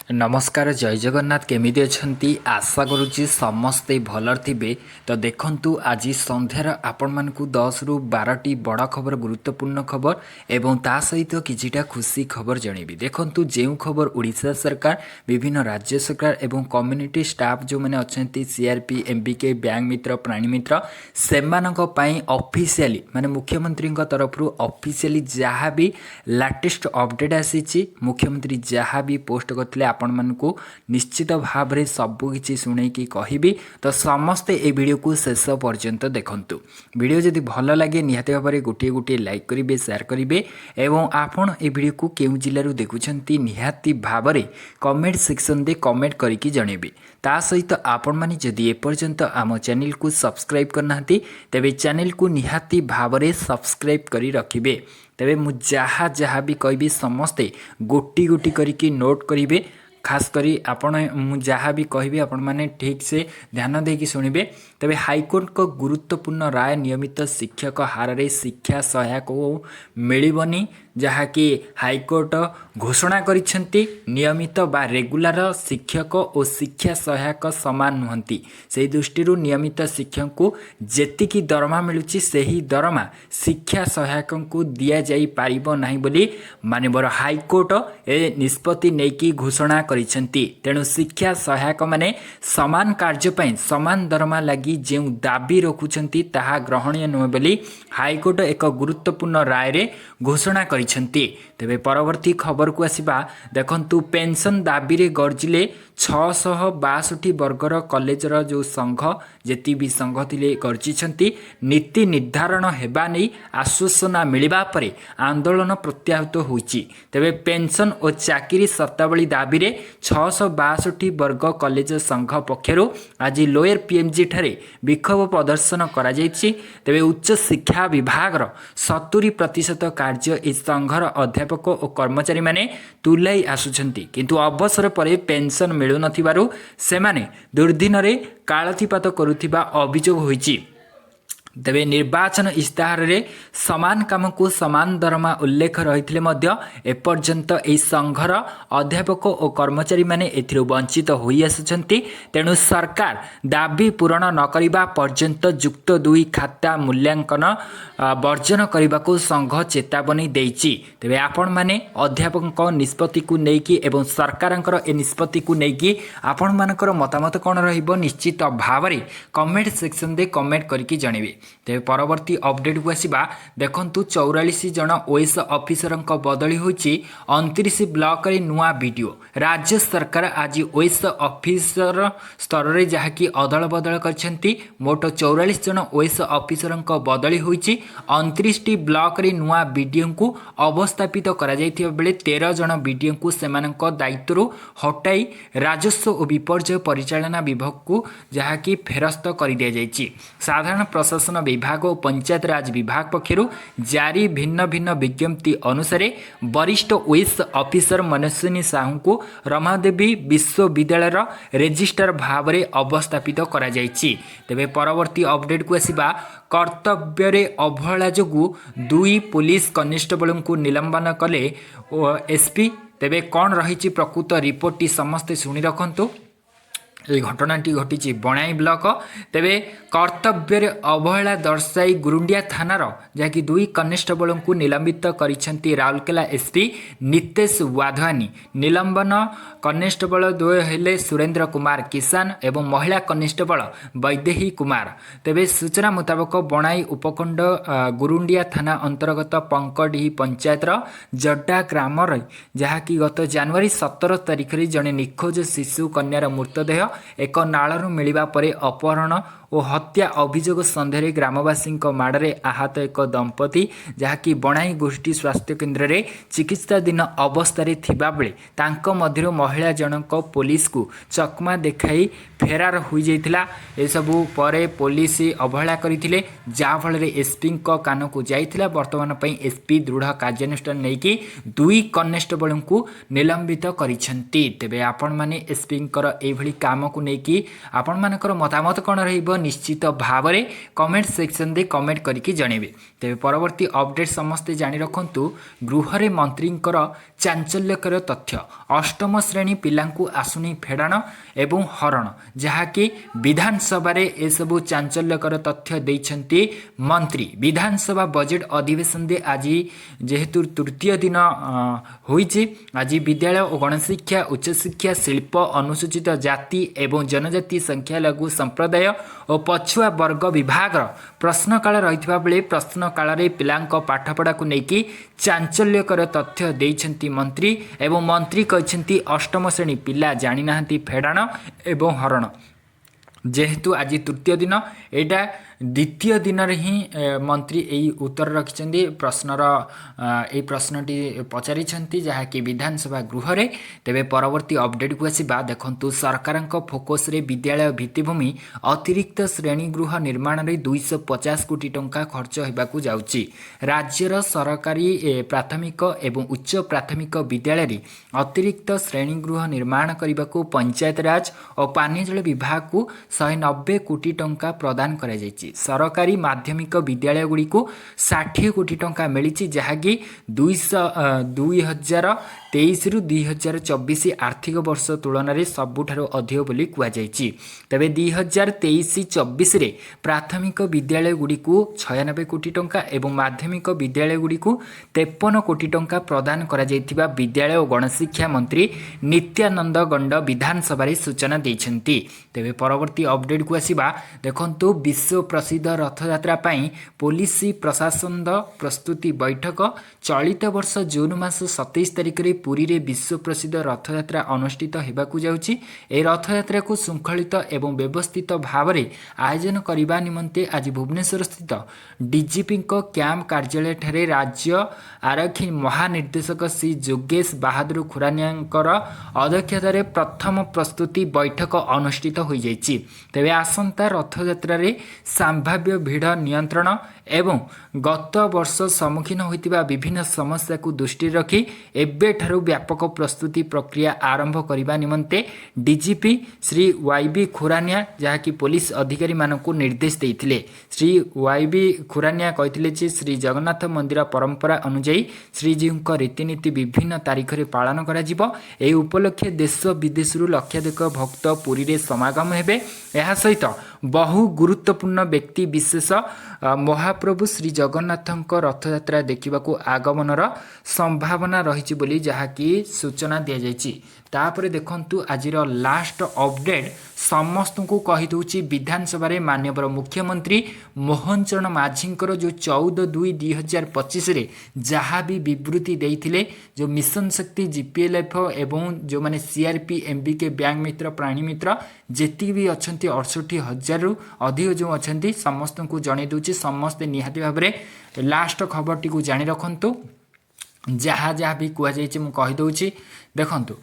नमस्कार जय जगन्नाथ केमिति अछंती आशा करुच्ची समस्ते भलर थिबे। तो देखंतु आज संध्यार आपण मानकु 10 रु 12 बड़ खबर गुरुत्वपूर्ण खबर एवं ता सहित किछिटा खुशी खबर जणेबी। देखंतु जेउ खबर ओडिशा सरकार विभिन्न राज्य सरकार एवं कम्युनिटी स्टाफ जो माने अछंती सीआरपी एमबीके बैंक मित्र प्राणी मित्र सेमानक पई ऑफिशियली माने मुख्यमंत्री तरफ ऑफिशियली जहाँ भी लेटेस्ट अपडेट आसी मुख्यमंत्री जहाँ भी पोस्ट करते आपण मानकु निश्चित भाव में सबकि शुणे कहबी। तो समस्ते ए वीडियो को शेष पर्यंत देखंतु। वीडियो जदि भल लगे निहाती भाव में गोटे गोटे लाइक करेंगे शेयर करेंगे एवं आपण ए वीडियो को केउ जिल्लारू देखुछंती निहाती भाव में कमेंट सेक्शन दे कमेंट करके जनइबे। ता सहित आपण माने जदि एपर्यंत आम चैनल को सब्सक्राइब करना तेबे चैनल को निहाती भाव में सब्सक्राइब करी रखिबे। तेबे मु जहाँ भी कहबी समस्ते गोटी गोटी करके नोट करेंगे। खास करी आपण जहाँ भी कहबी आपण माने ठीक से ध्यान देकी शुणिबे। तेबे हाईकोर्ट को गुरुत्वपूर्ण राय नियमित शिक्षक हार रे शिक्षा सहायक मिलबनी जहाँकि हाईकोर्ट घोषणा करिसेंती नियमित बा रेगुलर शिक्षक और शिक्षा सहायक समान नुहंती। से दृष्टि नियमित शिक्षक को जेतिकी दरमा मिलुची सेही दरमा शिक्षा सहायक को दिया जाई पारिबो नाही बोली माननीय हाईकोर्ट ए निष्पत्ति नेकी घोषणा करिसेंती। तेणु शिक्षा सहायक माने समान कार्य पई समान दरमा लगी जे दाबी रखुचंती ताहा ग्रहणीय नुहे बोली हाईकोर्ट एक गुरुत्वपूर्ण राय रे घोषणा करिसेंती। तेबे परवर्ती खबर को आसीबा। देखंतु पेंशन दाबी रे गर्जिले 662 वर्गर कॉलेजर जो संघ जेती भी संघ थिले गर्जिछंती। नीति निर्धारण हेबा नै आश्वासना मिलिबा परे आंदोलन प्रत्याहृत होईची। तेबे पेंशन और चाकरी शर्तावली दाबी रे 662 वर्ग कॉलेज संघ पक्षरु आज लोयर पीएमजी ठारे विक्षोभ प्रदर्शन करा जायछि। तेबे उच्च शिक्षा विभाग 70% कार्य इस संघर अध्यापक और कर्मचारी माने तुलाई आसुछंती किंतु अवसर परे पेंशन मिलु नथिबारु सेमाने दुर्दिन रे कालतिपात करुथिबा अभियोग होईछि। तेबे निर्वाचन इस्ताहार रे समान काम को समान दरमा उल्लेख रही एपर्यंत ए संघर अध्यापक और कर्मचारी माने एथिरो वंचित होई आसुछंती। तेणु सरकार दाबी पूरण न करिबा पर्यंत युक्त 2 खाता मूल्यांकन वर्जन करने को संघ चेतावनी देइछि। तेबे आपण माने अध्यापक निष्पत्ति को नेकी एवं सरकारंकर ए निष्पत्ति को नेकी आपण मानकर मतामत कोन रहिबो निश्चित भाव में कमेंट सेक्शन दे कमेंट करके जणेबे। तेबे परवर्ती अपडेट को आसीबा। देखंतु 44 जन ओएस ऑफिसर बदली होइछि 29 ब्लॉक रे नुआ वीडियो। राज्य सरकार आज ओएस ऑफिसर स्तर रे जहाँकि अदल बदल करछंती। मोट 44 जन ओएस ऑफिसर बदली होइछि 29 ब्लॉक रे नुआ वीडियो को अवस्थापित करा जायथिबा बेले 13 जन वीडियो को सेमानक दायित्व हटाई राजस्व और विपर्यय परिचालना विभाग को जहाँकि फेरस्त कर दिया जायछि। साधारण प्रशासन विभाग और पंचायत राज विभाग पक्षरु जारी भिन्न भिन्न विज्ञप्ति अनुसार वरिष्ठ ओएस ऑफिसर मनस्विनी साहू को रमादेवी विश्वविद्यालय रेजिस्ट्रार भाव में अवस्थापित करा जायछि। तेबे परवर्ती अपडेट को आसीबा। कर्तव्य रे अवहेला जोगु 2 पुलिस कनेस्टेबल को निलंबन कले एसपी। तेबे कौन रही प्रकृत रिपोर्ट टी समस्ते शुणी रखंतु। ये घटनाटी घटी बनाई ब्लॉक। तेबे कर्तव्य रे अवहेला दर्शाई गुरुंडिया थानार जहाँकि 2 कनेस्टेबल को निलंबित करिसेंती राउरकेला एसपी नितेश वाधवानी। निलंबन कनेस्टेबल 2 हेले सुरेंद्र कुमार किसान एवं महिला कनेस्टेबल वैदेही कुमार। तेबे सूचना मुताबक बनाई उपखंड गुरुंडिया थाना अंतर्गत पंकडी पंचायतर जड्डा ग्राम जहाँकि गत जनवरी 17 तारिख रे जने निखोज शिशु कन्यार मृतदेह एक नालू मिलवा परे अपहरण और हत्या अभियोग सन्देह ग्रामवासी माड़े आहत एक दंपति जहाँकि बनाई गोष्ठी स्वास्थ्य केन्द्र में चिकित्साधीन अवस्था थिबा बेले तांको मध्यरु महिला जनक पुलिस को चकमा देखाई फेरार हो जाइथिला। एसबू परे पुलिस अवहेला करथिले जाफल एसपी कान को जाइथिला। वर्तमान पई एसपी दृढ़ कार्यानुष्ठान नेकी 2 कनेस्टेबल को निलंबित करिसेंती। तेबे आपण माने एसपी एभली काम को नेकी आपण मानकर मतामत कोन रहिबो निश्चित भाव में कमेंट सेक्शन दे कमेंट करके जनइबे। तेरे परवर्ती अपडेट समस्ते जानी रखु गृह रे मंत्री चांचल्यकर तथ्य अष्टम श्रेणी पिलांकु आसुनी फेड़ाण एवं हरण जहाँकि विधानसभा एसबू चांचल्यकर तथ्य देइछन्ति मंत्री। विधानसभा बजेट अधिवेशन दे आज जेहेतु तृतीय दिन होइछि आज विद्यालय और गणशिक्षा उच्च शिक्षा शिल्प अनुसूचित जाति एवं जनजाति संख्यालघु संप्रदाय और पछुआ वर्ग विभाग प्रश्नकाल रही बेले प्रश्नकाल पिलांक पाठपढ़ा को लेकिन चांचल्यकर तथ्य देइछन्ति मंत्री एवं मंत्री कहते अष्टम श्रेणी पिला जानी नाहंती फेड़ाण एवं हरण जेहेतु आज तृतीय दिन एटा द्वितीय दिन ही मंत्री यही उत्तर रखिंट प्रश्नर ये प्रश्नटी पचारि जहाँकि विधानसभा गृह रे। तेबे परवर्ती अपडेट को आसवा देखु सरकार फोकस रे विद्यालय भित्तिभूमि अतिरिक्त श्रेणी गृह निर्माण में 250 कोटी टंका खर्च होगाकू जाउची। राज्यर सरकारी प्राथमिक एवं उच्च प्राथमिक विद्यालय रे अतिरिक्त श्रेणी गृह निर्माण करने को पंचायत राज और पानी जल विभाग को 190 कोटी टंका प्रदान करा जायछि। सरकारी माध्यमिक विद्यालय गुड़ी को 60 कोटी टंका मिली जहाँकि 2023 रु 2024 आर्थिक वर्ष तुलन में सबुठारु अधिक बोली कहुଯାଇଛି। तेबे 2023-24 रे प्राथमिक विद्यालय गुड़ी को 96 कोटी टंका एवं माध्यमिक विद्यालय गुड़ी को 53 कोटी टंका प्रदान करा जायथिबा विद्यालय और गणशिक्षा मंत्री नित्यानंद गंड विधानसभा सूचना देइछन्ति। तेबे परवर्ती अपडेट को आसवा देखंतु विश्व प्रसिद्ध रथयात्रा पाई पुलिस प्रशासन प्रस्तुति बैठक चलित वर्ष जून मास 27 तारिख रे पुरी रे विश्व प्रसिद्ध रथयात्रा अनुष्ठित होगाकू जाउची। ए रथयात्रा को श्रृंखलित एवं व्यवस्थित भाव में आयोजन करने निमंते आज भुवनेश्वर स्थित डीजीपी कैंप कार्यालय ठारे राज्य आरक्षी महानिर्देशक श्री जोगेश बहादुर खुरानिया अध्यक्षतार प्रथम प्रस्तुति बैठक अनुष्ठित हो जाइछि। तेबे आसंता रथयात्रा रे संभाव्य भीड़ नियंत्रण एवं गत वर्ष सम्मुखीन होइतिबा विभिन्न समस्या को दृष्टि रखी एबेठारु व्यापक प्रस्तुति प्रक्रिया आरंभ करने निमंते डीजीपी श्री वाईबी खुरानिया जहाँकि पुलिस अधिकारी मानक निर्देश देइथिले। श्री वाईबी खुरानिया कहथिले जे श्री जगन्नाथ मंदिर परंपरा अनुଯାयी श्रीजीव रीतिनीति विभिन्न तारीख में पालन करा जिवो। एही उपलक्षे देश विदेश लक्षाधिक भक्त पुरी रे समागम हेबे। एहा सहित बहु गुरुत्वपूर्ण व्यक्ति विशेष महाप्रभु श्री जगन्नाथ रथयात्रा देखा आगमनर संभावना रही बोली जहाँकि सूचना दि जाइए। तापर देखंतु आज लास्ट अपडेट समस्त को कहीदे विधानसभा माननीय मुख्यमंत्री मोहन चरण माझी जो 14/2/2025 रे जहाँ भी विवृत्ति देइथिले जो मिशन शक्ति जीपीएलएफ एवं जो माने सीआरपी एमबीके बैंक मित्र प्राणी मित्र जेती भी अच्छा 68,000 रु अधिक जो अच्छा समस्त को जन दूची समस्ते निहाती भाव में लास्ट खबर टी जानी रखु जहाँ जहाँ भी कहुई मुझे देखंतु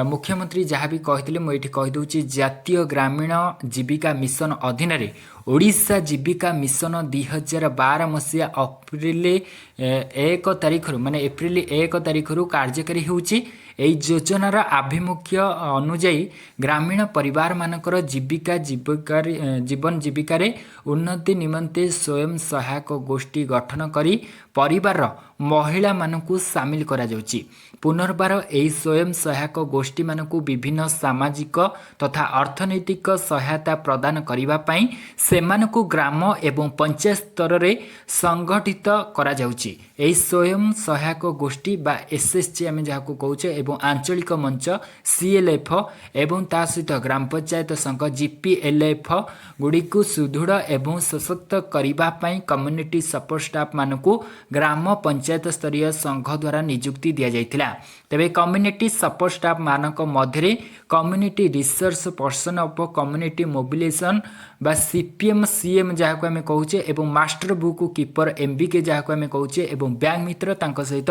मुख्यमंत्री जहाँ भी कहते मुझे कहीदे जातीय ग्रामीण जीविका मिशन अधीन ओडिशा जीविका मिशन 2012 मसीहा अप्रिल 1 तारिख माने एप्रिल 1 तारिख कार्यकारी होउची। एई योजनार आभिमुख्य अनुଯାयी ग्रामीण परिवार मानकर जीवन जीविकार उन्नति निमंते स्वयं सहायक गोष्ठी गठन करी परिवार महिला मानकु सामिल करा जाउची। पुनर्बार एई स्वयं सहायक गोष्ठी मानकु विभिन्न सामाजिक तथा अर्थनैतिक सहायता प्रदान करिबा पई सेमानकु ग्राम एवं पंचायत स्तर रे संगठित करा जाउची। एई स्वयं सहायक गोष्ठी बा एसएसजी आमे जाहाको कहउचे एवं आंचलिक मंच सीएलएफ एवं ता सहित ग्राम पंचायत संघ जीपीएलएफ गुड़ी को सुदृढ़ एवं सशक्त करिबा पई कम्युनिटी सपोर्ट स्टाफ मानकु ग्राम पंचायत स्तरीय संघ द्वारा नियुक्ति दिया जाइथिला। तेबे कम्युनिटी सपोर्ट स्टाफ मानक मध्यरे community research person of community mobilization बा सीपीएम सीएम जहाँ को आम कहूचे एवं मास्टर बुक कीपर एमबीके जहाँ को आम कहूचे एवं बैंक मित्र तांक सहित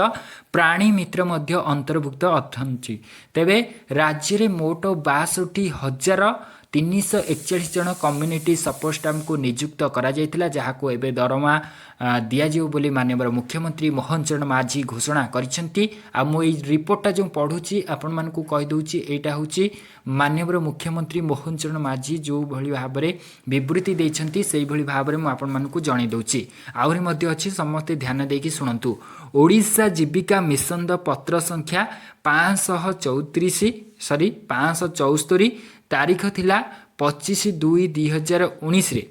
प्राणी मित्र मध्य अंतर्भुक्त अथंची। तेबे राज्य में मोट 62,000 341 जन कम्युनिटी सपोर्ट स्टाफ को नियुक्त करा जायतिला जहाको एबे दरमा दियाजिव बोली माननीय मुख्यमंत्री मोहन चरण माझी घोषणा करिसेंती। आ मो एई रिपोर्टटा जो पढुची आपण मानकू कहि दउची एटा होची माननीय मुख्यमंत्री मोहन चरण माझी जो भली भाबरे विवृत्ति दैछंती सेई भली भाबरे मो आपण मानकू जणै दउची। आउरी मध्ये अछि समस्त ध्यान देकी सुनंतु। ओडिशा जीविका मिशन द पत्र संख्या 574 तारीख थिला 25/2/2019 रे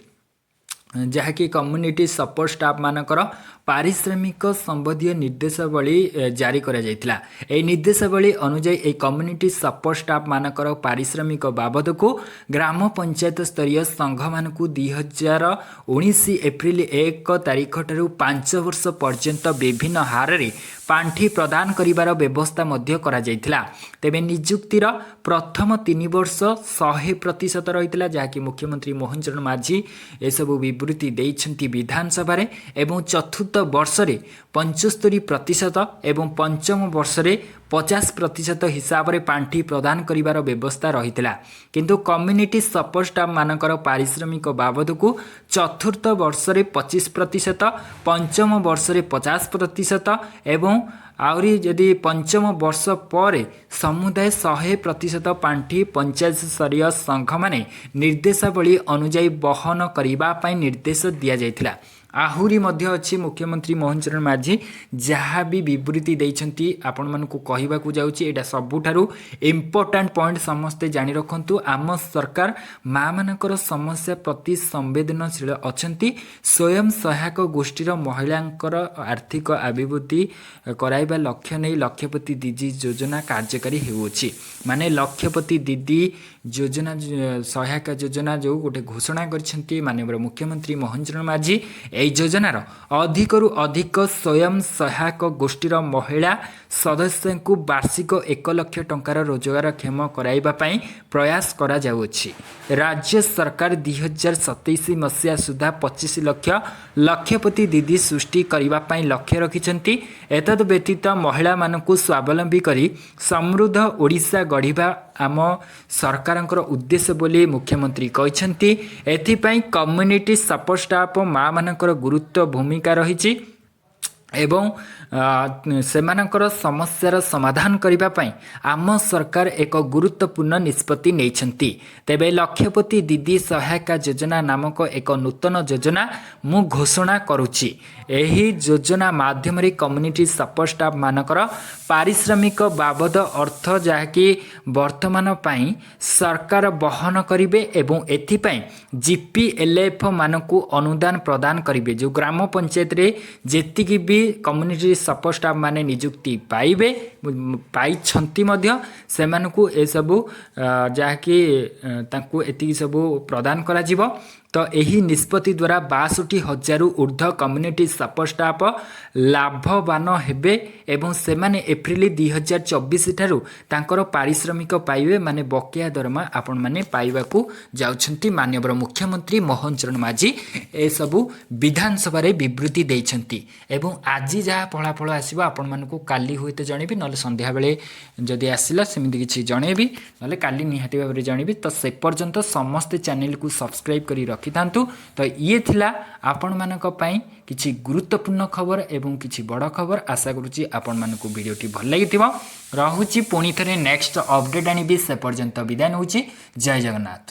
जहाँकि कम्युनिटी सपोर्ट स्टाफ मानकर पारिश्रमिक संबंधी निर्देशावली जारी करा जायतिला। ए निर्देशावली अनुसार ए कम्युनिटी सपोर्ट स्टाफ मानकर पारिश्रमिक बाबद को ग्राम पंचायत स्तरीय संघ मानकू 2019 एप्रिल 1 तारीख ठारू 5 वर्ष पर्यंत विभिन्न हार रे पांठी प्रदान करिवार व्यवस्था मध्य करा जायतिला। तेबे नियुक्तिर प्रथम 3 वर्ष 100% रहितला जहाँकि मुख्यमंत्री मोहन चरण माझी ए सबु विवृत्ति दैछंती विधानसभा रे एवं चतुर्थ वर्ष रे 75% एवं पंचम वर्ष रे 50% हिसाब रे पांठी प्रदान करिवार व्यवस्था रहितला। किंतु कम्युनिटी सपोर्ट स्टाफ मानकर पारिश्रमिक बाबद को चतुर्थ वर्ष रे 25%, पंचम वर्ष रे 50% एवं आउरी यदि पंचम वर्ष पर समुदाय 100% पांठी पंचायत स्तरीय संघ माने निर्देशावली अनुଯାयी बहन करिबा पई निर्देश दिया जायतिला। आहुरी मध्य अच्छी मुख्यमंत्री मोहन चरण माझी जहाँ भी विवृत्ति दैछंती आपण मानकू कहिबाकू जाउची एटा सबुठारु इम्पोर्टेंट पॉइंट समस्ते जानि रखंतु। आम सरकार माँ मानकर समस्या प्रति संवेदनशील अछंती। स्वयं सहायक गोष्ठीर महिलांकर आर्थिक अभिवृद्धि कराइबा लक्ष्य नहीं लक्षपति दीदी योजना कार्यकारी हेउछि। माने लक्षपति दीदी योजना सहायक योजना जो गोटे घोषणा करछंती माननीय मुख्यमंत्री मोहन चरण माझी ए योजनार अधिकरु अधिक स्वयं सहायक गोष्ठीर महिला सदस्य को वार्षिक 1 लाख टंकार रोजगार क्षम कराइबा पई प्रयास करा जाउछि। राज्य सरकार 2027 मसिया सुधा 25 लाख लक्षपति दीदी सृष्टि करिबा पई लक्ष्य रखिछंती। एतद व्यतीत महिला मानकू स्वावलंबी करी समृद्ध ओडिशा गढ़िबा आम सरकारंकर उद्देश्य बोली मुख्यमंत्री कहछंती। एथिपई कम्युनिटी सपोर्ट स्टाफ माँ मानकर गुरुत्व भूमिका रहिछि एवं सेमानकर समस्यार समाधान करिबा पई आम सरकार एक गुरुत्वपूर्ण निष्पत्ति नेइछंती। तेबे लक्षपति दीदी सहायता योजना नामक एक नूतन योजना मु घोषणा करुछि। एही योजना माध्यम रे कम्युनिटी सपोर्ट स्टाफ मानकर पारिश्रमिक बाबद अर्थ जहाँकि वर्तमान पई सरकार बहन करिवे एवं एथिपई जीपीएलएफ मानकू अनुदान प्रदान करिवे। जो ग्राम पंचायत रे जेतिकी भी कम्युनिटी सपोर्ट स्टाफ माने नियुक्ति पाइबे पाइछंती मध्य सेमानकू ए सबु जहाँकि तांकू एतिकी सबु प्रदान करा जिवो। तो यही निष्पत्ति द्वारा 62,000 ऊर्ध्व कम्युनिटी सपोर्ट स्टाफ लाभवान हेबे एवं सेमाने एप्रिल 2024 ठारू तांकर पारिश्रमिक पाइबे माने बकेया दरमा आपण माने पाइबाकू जाउछंती। माननीय मुख्यमंत्री मोहन चरण माझी ए सबु विधानसभा रे विवृत्ति दैछंती एवं आज जहाँ फलाफल आसीबा आपण मानकू काली होइते जणेबी नले संध्या बेले जदि आसिला सेमिति किछि जणेबी नले काली निहाती भाबरे जणेबी। तो से पर्यंत समस्त चैनल को सब्सक्राइब करी रखिथांतु। तो ये थिला आपण मानक पई किछि गुरुत्वपूर्ण खबर एवं किछि बड़ खबर। आशा करूची आपण मानकू वीडियोटी भल लागिथिबो। रहुची पुणी थरे नेक्स्ट अपडेट आनिबी। से पर्यंत विदाय नउची। जय जगन्नाथ।